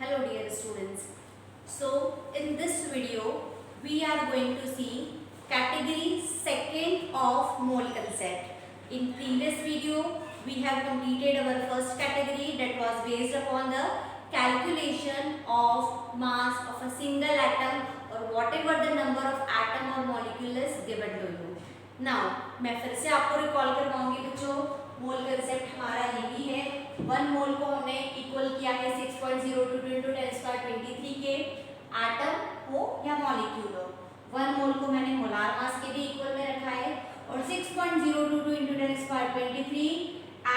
Hello dear students. So in this video we are going to see category second of mole concept. In previous video we have completed our first category that was based upon the calculation of mass of a single atom or whatever the number of atom or molecule is given to you. Now मैं फिर से आपको recall करवाऊंगी बच्चों. मोल concept हमारा यही है. 1 मोल को हमने इक्वल किया है 6.022 into 10⁻23 के एटम हो या मॉलिक्यूल हो. 1 मोल को मैंने मोलार मास के भी इक्वल में रखा है और 6.022 into 10⁻23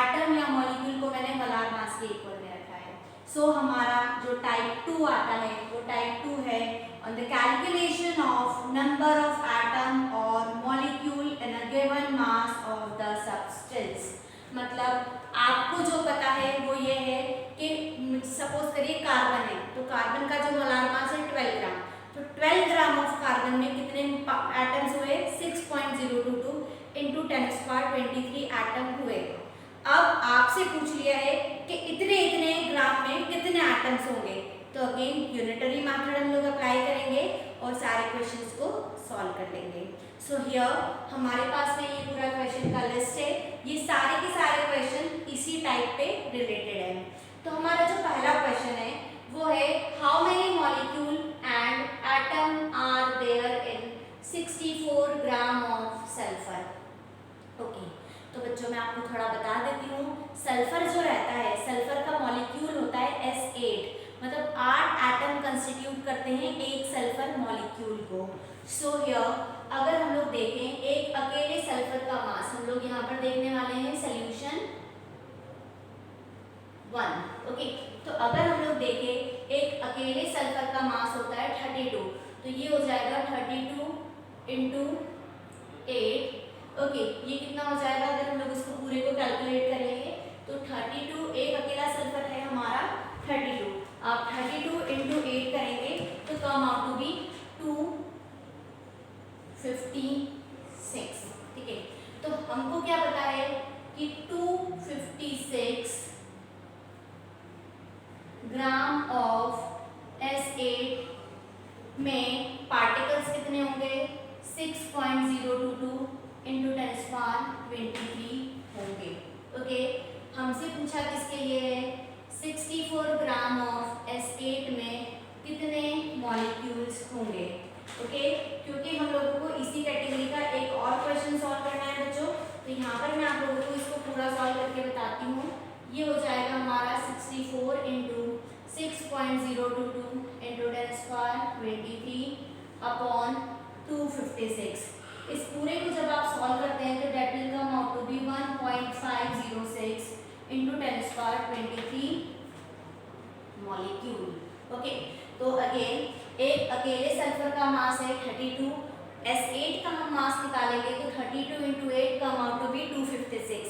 एटम या मॉलिक्यूल को मैंने मोलार मास के इक्वल में रखा है. सो हमारा जो टाइप 2 आता है वो टाइप 2 है on the calculation of number of atom और molecule in a given mass of the substance. मतलब आपको जो पता है वो ये है कि सपोज करिए कार्बन है तो कार्बन का जो मोलार मास है 12 ग्राम. तो 12 ग्राम ऑफ कार्बन में कितने एटम्स हुए 6.022 into 10⁻23 एटम हुए. अब आपसे पूछ लिया है कि इतने इतने ग्राम में कितने एटम्स होंगे. तो अगेन यूनिटरी मेथड हम लोग अप्लाई करेंगे और सारे क्वेश्चंस को सॉल्व कर लेंगे. सो हियर हमारे पास में ये पूरा क्वेश्चन का लिस्ट है. ये सारे के सारे क्वेश्चन इसी टाइप पे रिलेटेड है. तो हमारा जो पहला क्वेश्चन है वो है how many molecule and atom are there in 64 gram of sulphur. Okay तो बच्चों मैं आपको थोड़ा बता देती हूँ. सल्फर जो रहता है सल्फर का मॉलिक्यूल होता है S8. मतलब 8 एटम कंस्टिट्यूट करते हैं एक सल्फर मॉलिक्यूल को. सो हियर अगर हम लोग देखें एक अकेले सल्फर का मास हम लोग यहाँ पर देखने वाले हैं सोल्यूशन 1. ओके तो अगर हम लोग देखें एक अकेले सल्फर का मास होता है 32. तो ये हो जाएगा 32 into 8. ओके ये कितना हो जाएगा अगर हम लोग इसको पूरे को कैलकुलेट करेंगे तो 32 एक अकेला सल्फर है हमारा 32. आप 32 into 8 करेंगे तो कम आउट टू बी 256. ठीक है तो हमको क्या पता है कि 256 ग्राम ऑफ S8 में पार्टिकल्स कितने होंगे 6.022 into 10⁻23 होंगे. ओके हमसे पूछा किसके लिए है 64 ग्राम ऑफ S8 में कितने मॉलिक्यूल्स होंगे. ओके क्योंकि हम लोगों को इसी कैटेगरी का एक और क्वेश्चन सॉल्व करना है बच्चों. तो यहाँ पर मैं आप लोगों को इसको पूरा सॉल्व करके बताती हूँ. ये हो जाएगा हमारा 64 into 6.022 into 10⁻23 अपॉन 256. इस पूरे को जब आप सॉल्व करते हैं तो that will come out to be 1.506 into 10⁻23 molecule. Okay तो अगेन एक अकेले सल्फर का मास है 32. S8 का हम मास निकालेंगे तो 32 into 8 come out to be 256.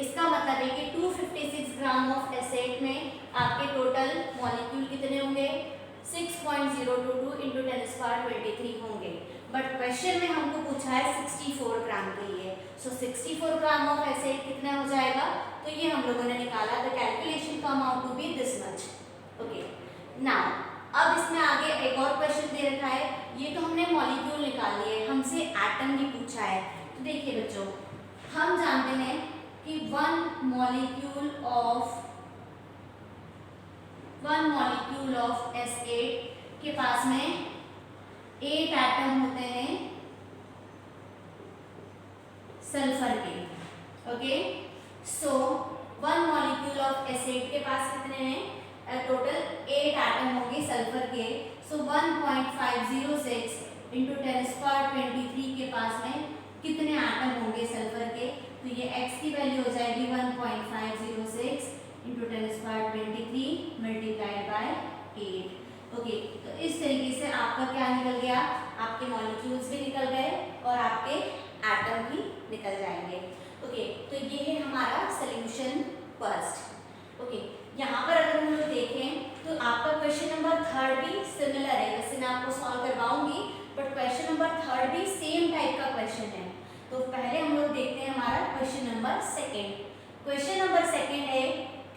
इसका मतलब है कि 256 ग्राम ऑफ S8 में आपके टोटल मॉलिक्यूल कितने होंगे 6.022 into 10⁻23 होंगे. बट क्वेश्चन में हमको पूछा है 64 ग्राम के लिए. सो 64 ग्राम ऑफ S8 कितना हो जाएगा तो ये हम लोगों ने निकाला. The calculation come out to be this much. Okay now अब इसमें आगे एक और क्वेश्चन दे रखा है. ये तो हमने मॉलिक्यूल निकाल लिए हमसे एटम भी पूछा है. तो देखिए बच्चों हम जानते हैं कि वन मॉलिक्यूल ऑफ S8 के पास में 8 एटम होते हैं सल्फर के. Okay so one molecule of S8 के पास कितने हैं टोटल 8 एटम होंगे सल्फर के. सो 1.506 into 10⁻23 के पास में कितने एटम होंगे सल्फर के. तो ये x की वैल्यू हो जाएगी 1.506 into 10⁻23 मल्टीप्लाइड बाय 8. ओके तो इस तरीके से आपका क्या निकल गया आपके मॉलिक्यूल्स भी निकल गए और आपके एटम भी निकल जाएंगे. ओके तो ये है हमारा सोल्यूशन फर्स्ट. ओके यहाँ पर अगर हम लोग देखें तो आपका क्वेश्चन नंबर 3 भी सिमिलर है. वैसे मैं आपको सॉल्व करवाऊंगी बट क्वेश्चन नंबर 3 भी सेम टाइप का क्वेश्चन है. तो पहले हम लोग देखते हैं हमारा क्वेश्चन नंबर 2. क्वेश्चन नंबर 2 है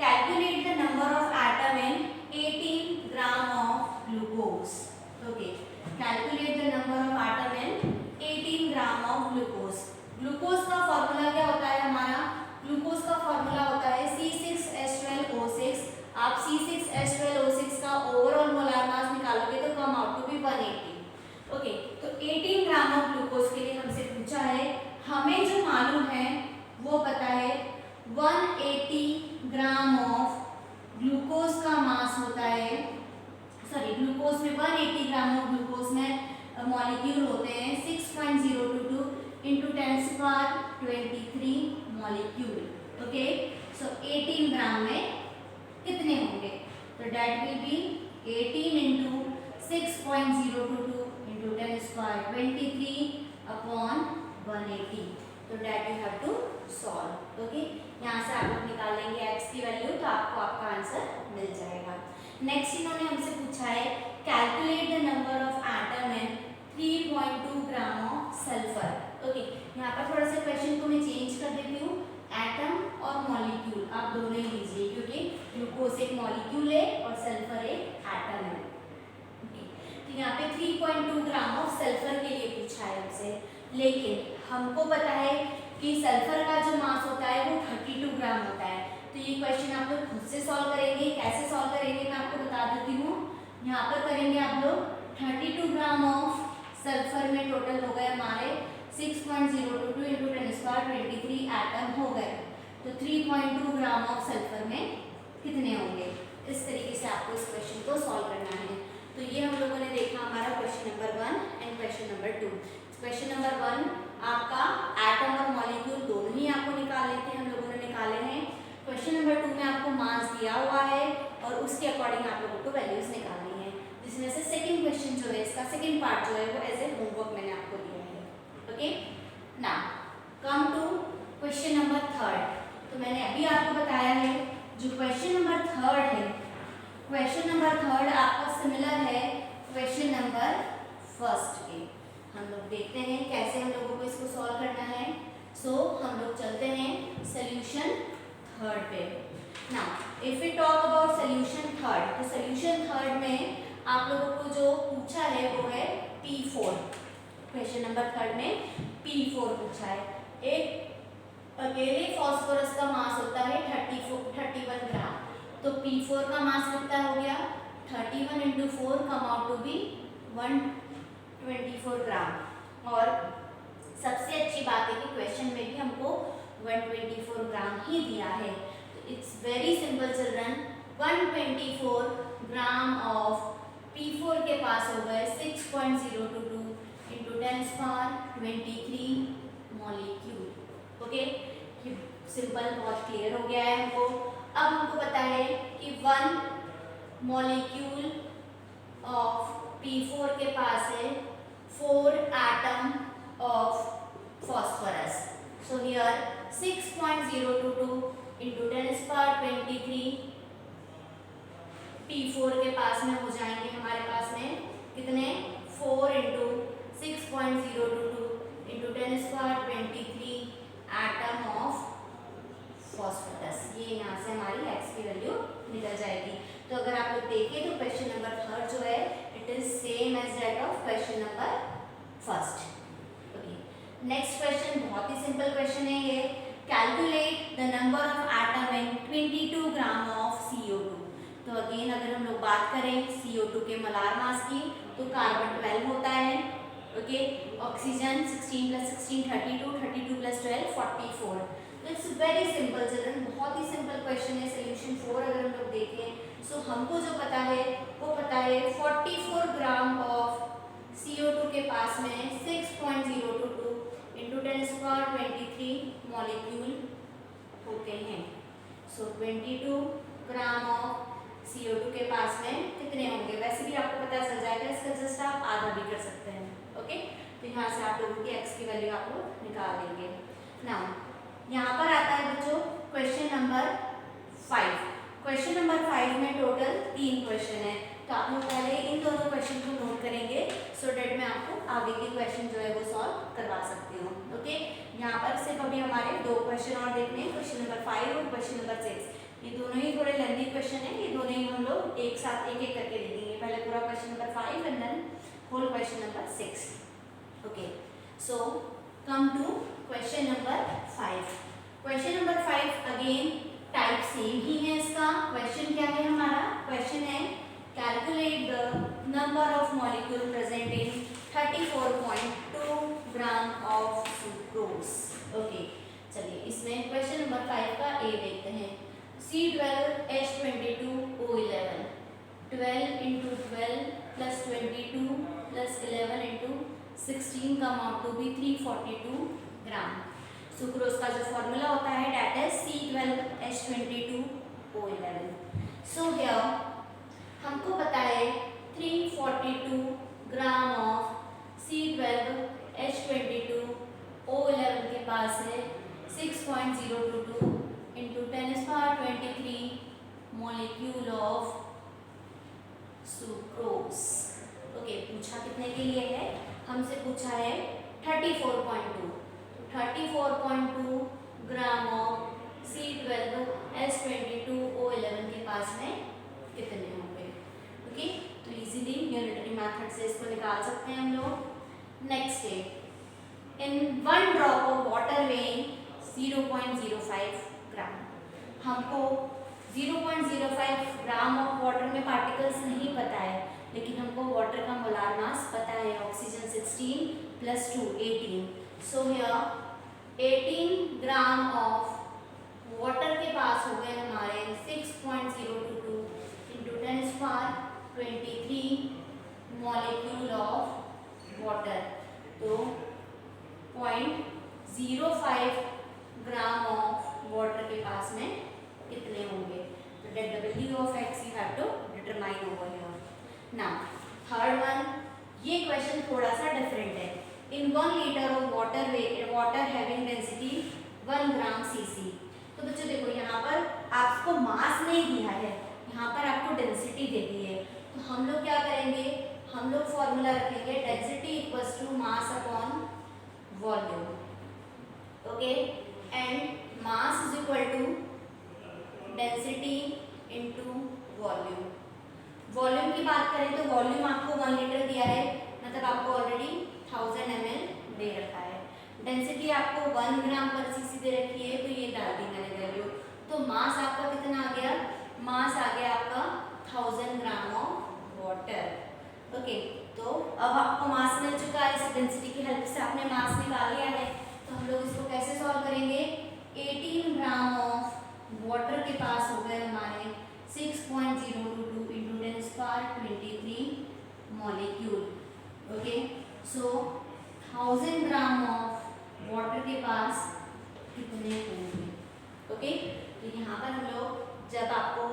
calculate the number of atom in 18 gram molecule होते हैं 6.022 into 10⁻23 molecule. Okay, so 18 gram में कितने होंगे? तो that will be 18 into 6.022 into 10⁻23 upon 180। तो that you have to solve. Okay, यहाँ से आप लोग निकाल लेंगे x की वैल्यू, तो आपको आपका आंसर मिल जाएगा। नेक्स्ट इन्होंने हमसे पूछा है calculate the number of atom in 3.2 gram of sulphur. Okay, यहाँ पर थोड़ा सा क्वेश्चन को मैं चेंज कर देती हूँ, एटम और मॉलिक्यूल आप दोनों ही लीजिए, क्योंकि ग्लूकोज एक मॉलिक्यूल है और सल्फर एक एटम है। तो यहाँ पे 3.2 ग्राम ऑफ सल्फर के लिए पूछा है हमसे, लेकिन हमको पता है कि सल्फर का जो मास होता है वो 32 ग्राम होता है। तो ये क्वेश्चन आप लोग खुद से सॉल्व करेंगे। कैसे सॉल्व करेंगे मैं आपको बता देती हूँ। यहाँ पर करेंगे आप लोग 32 ग्राम ऑफ सल्फर में टोटल हो गए हमारे 6.022 इंटू 10⁻23 एटम हो गए। तो 3.2 ग्राम ऑफ सल्फर में कितने होंगे? इस तरीके से आपको इस क्वेश्चन को सॉल्व करना है। तो ये हम लोगों ने देखा हमारा question number 1 and question number 2। Question number 1 आपका एटम और मॉलिक्यूल दोनों ही आपको निकालने थे, हम लोगों ने निकाले हैं। क्वेश्चन नंबर 2 में आपको मास दिया हुआ है और उसके अकॉर्डिंग आप लोगों को वैल्यूज निकालनी है, जिसमें से सेकंड क्वेश्चन जो है, इसका सेकंड पार्ट जो है वो एज ए होमवर्क मैंने आपको दिया है। Okay, now come to question number 3। तो मैंने अभी आपको बताया है जो क्वेश्चन नंबर 3 है, क्वेश्चन नंबर 3 आपका सिमिलर है क्वेश्चन नंबर 1 के। हम लोग देखते हैं कैसे हम लोगों को इसको सॉल्व करना है। सो हम लोग चलते हैं सॉल्यूशन 3 पे। Now if we talk about solution 3, तो सॉल्यूशन 3 में आप लोगों को जो पूछा है वो है P4। क्वेश्चन नंबर 3 में P4 पूछा है। एक अकेले फास्फोरस का मास होता है 31 ग्राम। तो P4 का मास कितना हो गया? 31 into 4 come out to be 124 gram. और सबसे अच्छी बात है कि क्वेश्चन में भी हमको 124 ग्राम ही दिया है। तो it's very simple children, 124 gram of P4 के पास हो गए 6.022 इंटू 10⁻23 मॉलिक्यूल। ओके, सिंपल, बहुत क्लियर हो गया है हमको। अब हमको पता है कि 1 मॉलिक्यूल ऑफ P4 के पास है 4 atom of phosphorus. So here 6.022 into 10⁻23 P4 के पास में हो जाएंगे हमारे पास में कितने? 4 into 6.022 into 10⁻23 atom of phosphorus. ये यहाँ से हमारी x की वैल्यू निकल जाएगी। तो अगर आप लोग देखें तो क्वेश्चन नंबर 3 जो है it is same as that of question number 1। Next question बहुत ही सिंपल क्वेश्चन है ये। Calculate the number of atom in 22 gram of CO2। तो अगेन अगर हम लोग बात करें CO2 के मोलार मास की, तो कार्बन 12 होता है। Okay, oxygen 16 + 16 32, 32 + 12 44। तो इट्स वेरी सिंपल चिल्ड्रन, बहुत ही सिंपल क्वेश्चन है। सोल्यूशन 4 अगर हम लोग देखें, सो हमको जो पता है वो पता है 44 ग्राम ऑफ CO2 के पास में 6.022 इंटू 10⁻23 मॉलिक्यूल होते हैं। सो 22 ग्राम ऑफ CO2 के पास में कितने होंगे? वैसे भी आपको पता चल जाएगा, इसका जस्ट आप आधा भी कर सकते हैं। ओके, तो यहाँ से आप लोगों की x की वैल्यू आप लोग निकाल देंगे। नाउ यहाँ पर आता है बच्चों क्वेश्चन नंबर 5। क्वेश्चन नंबर 5 में टोटल 3 क्वेश्चन है। तो आप लोग पहले इन दोनों क्वेश्चन को नोट करेंगे सो डेट मैं आपको आगे के क्वेश्चन जो है वो सॉल्व करवा सकती हूँ। ओके, यहाँ पर सिर्फ अभी हमारे 2 क्वेश्चन और देखने हैं, क्वेश्चन नंबर 5 और क्वेश्चन नंबर 6। ये दोनों ही थोड़े लेंथी क्वेश्चन है, ये दोनों ही हम लोग एक साथ एक एक करके देखेंगे। पहले पूरा question number 5 and then whole question number 6। Okay, so come to question number 5। Question number 5 again type same ही है इसका। क्वेश्चन क्या है हमारा? क्वेश्चन है calculate the number of molecule present in 34.2 gram of sucrose. Okay, चलिए इसमें question number 5 का ए देखते हैं। C12H22O11 12 into 12 + 22 + 11 into 16 come out to be 342 gram. Sucrose का जो फॉर्मूला होता है that is C12H22O11। So here हमको पता है 342 ग्राम ऑफ C12H22O11 के पास है 6.022 into 10⁻23 molecule of sucrose. Okay, पूछा कितने के लिए है? हमसे पूछा है 34.2 ग्राम ऑफ C12H22O11 के पास में कितने होंगे। ओके, तो इजीली यूनिटरी मेथड से इसको निकाल सकते हैं हम लोग। नेक्स्ट है in 1 drop of water weighing 0.05 ग्राम। हमको 0.05 ग्राम ऑफ वाटर में पार्टिकल्स नहीं पता है, लेकिन हमको वाटर का मोलार मास पता है, oxygen 16 + 2 18। So here 18 gram of water के पास हो गए हमारे 6.022 into 10⁻23 मॉलिक्यूल ऑफ वाटर। तो 0.05 ग्राम ऑफ वाटर के पास में कितने होंगे। तो that the value of x you have to determine over here. Now third one, ये क्वेश्चन थोड़ा सा डिफरेंट है। In 1 litre of water having density 1 gram cc। तो बच्चों देखो, यहाँ पर आपको मास नहीं दिया है, यहाँ पर आपको डेंसिटी दे दी है। तो हम लोग क्या करेंगे, हम लोग फॉर्मूला रखेंगे density equals to mass upon volume. Okay, and mass is equal to density into volume. Volume की बात करें तो वॉल्यूम आपको 1 लीटर दिया है, मतलब आपको ऑलरेडी 1000 ml दे रखा है। डेंसिटी आपको 1 ग्राम पर cc दे रखी है, तो ये डाल दी मैंने वैल्यू। तो मास आपका कितना आ गया, मास आ गया आपका 1000 ग्राम ऑफ वाटर। ओके, तो अब आपको मास मिल चुका है, इस डेंसिटी की हेल्प से आपने मास निकाल लिया है। तो हम लोग इसको कैसे सॉल्व करेंगे, 18 ग्राम ऑफ वाटर के पास हो गए हमारे 6.022 into 10⁻23 molecule. Okay, so 1000 gram of water के पास कितने होंगे। ओके, तो यहाँ पर हम लोग जब आपको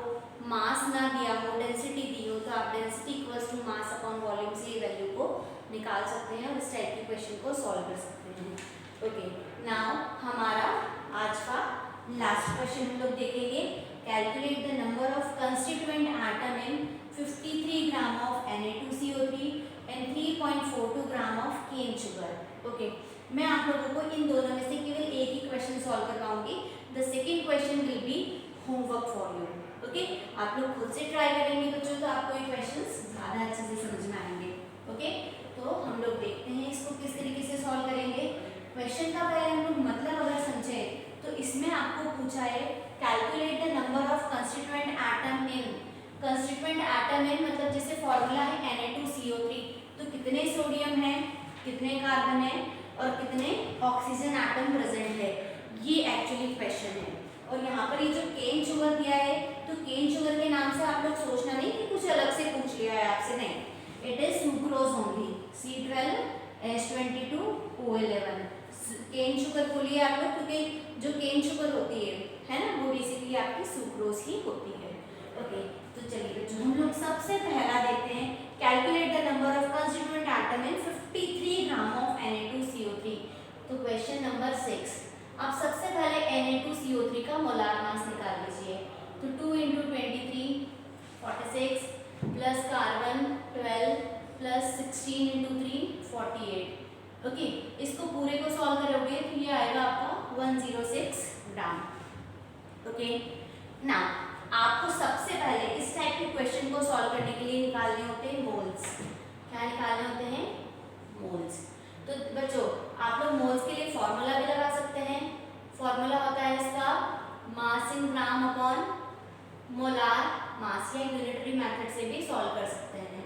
मास ना दिया हो, डेंसिटी दी हो, तो आप density equals to mass upon volume से ये वैल्यू को निकाल सकते हैं और इस टाइप के क्वेश्चन को सॉल्व कर सकते हैं। ओके, नाउ हमारा आज का लास्ट क्वेश्चन हम लोग देखेंगे। Calculate the number of constituent atom in 53 gram of Na2CO3 and 3.42 gram of cane sugar. Okay, मैं आप लोगों को इन दोनों में से केवल एक ही क्वेश्चन सॉल्व करवाऊंगी। The second question will be homework for you. Okay, आप लोग खुद से ट्राई करेंगे बच्चों, तो आपको ये क्वेश्चंस ज़्यादा अच्छे से समझ में आएंगे। ओके, तो हम लोग देखते हैं इसको किस तरीके से सॉल्व करेंगे। क्वेश्चन का पहले हम लोग मतलब अगर समझे तो इसमें आपको पूछा है calculate the number of constituent atom in. Constituent atom इन मतलब जैसे फॉर्मूला है Na2CO3, तो कितने सोडियम है, कितने कार्बन है और कितने ऑक्सीजन एटम प्रेजेंट है, ये एक्चुअली क्वेश्चन है। और यहाँ पर ये जो केन शुगर दिया है, तो केन शुगर के नाम से आप लोग सोचना नहीं कि कुछ अलग से पूछ लिया है आपसे, नहीं, it is sucrose only, C12H22O11। Cane sugar बोलिए आप लोग, क्योंकि जो केन शुगर होती है ना, वो बेसिकली आपकी सुक्रोज ही होती है। ओके, तो चलिए बच्चों हम लोग सबसे पहला देखते हैं calculate the number of constituent atom in 53 gram of Na2CO3। तो क्वेश्चन नंबर 6, आप सबसे पहले Na2CO3 का मोलार मास निकाल लीजिए। तो 2 into 23 46 plus carbon 12 plus 16 into 3 48। Okay, इसको पूरे को सॉल्व करोगे तो ये आएगा आपका 106 ग्राम। ओके, नाउ आपको सबसे पहले इस टाइप के क्वेश्चन को सॉल्व करने के लिए निकालने होते हैं मोल्स। क्या निकालने होते हैं, मोल्स। तो बच्चों आप लोग मोल्स के लिए फॉर्मूला भी लगा सकते हैं। फॉर्मूला होता है इसका मास इन ग्राम अपॉन मोलार मास, या यूनिटरी मेथड से भी सॉल्व कर सकते हैं।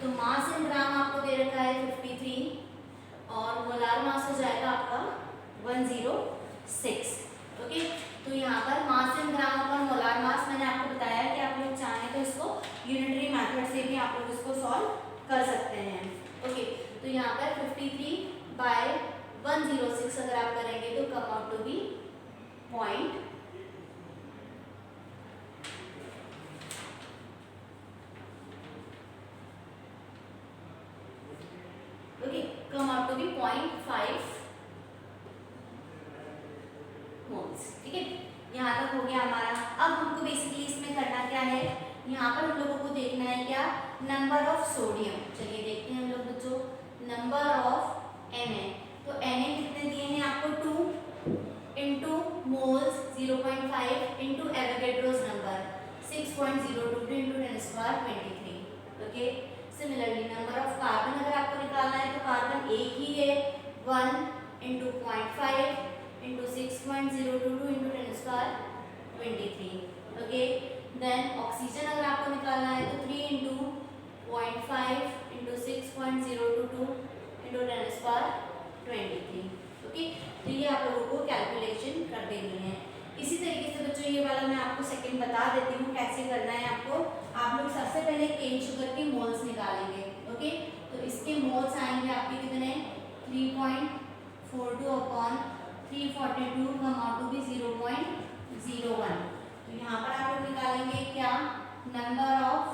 तो मास इन ग्राम आपको दे रखा है 53 और मोलार मास हो जाएगा आपका 106। ओके, तो यहाँ पर मास इन ग्राम अपॉन मोलार मास मैंने आपको बताया कि आप लोग चाहें तो इसको यूनिटरी मेथड से भी आप लोग इसको सॉल्व कर सकते हैं। ओके, तो तो यहाँ पर 53/106 अगर आप करेंगे तो come out to be point okay, come out to be 0.5 moles. ठीक है, यहाँ तक हो गया हमारा। अब हमको बेसिकली इसमें करना क्या है, यहाँ पर हम लोगों को देखना है क्या, नंबर ऑफ सोडियम। चलिए देखते हैं हम लोग बच्चों, नंबर ऑफ Na। तो Na कितने दिए हैं आपको, 2 into moles 0.5 into Avogadro's number 6.022 into 10⁻23। Okay, similarly number of carbon अगर आपको निकालना है तो कार्बन एक ही है, 1 into 0.5 into 6.022 into 10⁻23। Okay, then oxygen अगर आपको निकालना है तो 3 इंटू 0.5 इंटू 6.022 इंटू 10⁻23। ओके, तो ये आप लोगों को कैलकुलेशन कर देनी है। इसी तरीके से बच्चों ये वाला मैं आपको सेकंड बता देती हूँ कैसे करना है आपको। आप लोग सबसे पहले केन शुगर के मोल्स निकालेंगे। ओके, तो इसके मोल्स आएंगे आपके कितने, 3.42/342 कम आउट टू बी 0.01। तो यहाँ पर आप लोग निकालेंगे क्या, नंबर ऑफ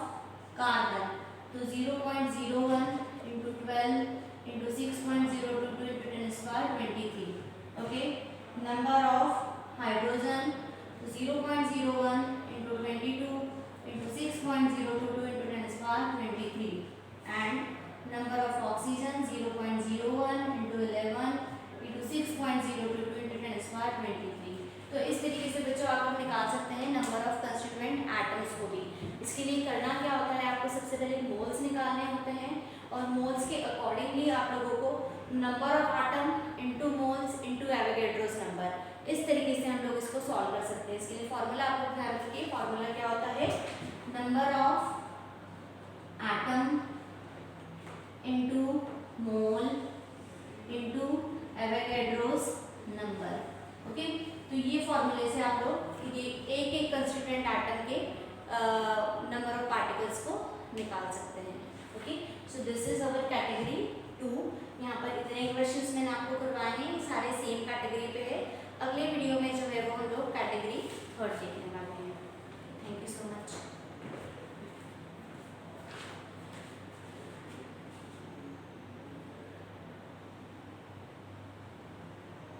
कार्बन, तो 0.01 into 12 into 6.022 into 10⁻23। Okay, number of hydrogen, तो 0.01 into 22 into 6.022 into 10⁻23। And number of oxygen 0.01 into 11 into 6.022 into 10⁻23। तो इस तरीके से बच्चों आप लोग निकाल सकते हैं नंबर ऑफ कंस्टिट्यूएंट एटम्स को भी। इसके लिए करना क्या होता है, आपको सबसे पहले मोल्स निकालने होते हैं और मोल्स के अकॉर्डिंगली आप लोगों को number of atom into moles into Avogadro's number, इस तरीके से हम लोग इसको सॉल्व कर सकते हैं। इसके लिए फॉर्मूला आप लोग ध्यान रखिए, फॉर्मूला क्या होता है, number of atom into mole into Avogadro's number. Okay, तो ये फॉर्मूले से आप लोग ये एक एक कंस्टिट्यूएंट एटम के नंबर ऑफ पार्टिकल्स को निकाल सकते हैं। Okay, so this is our category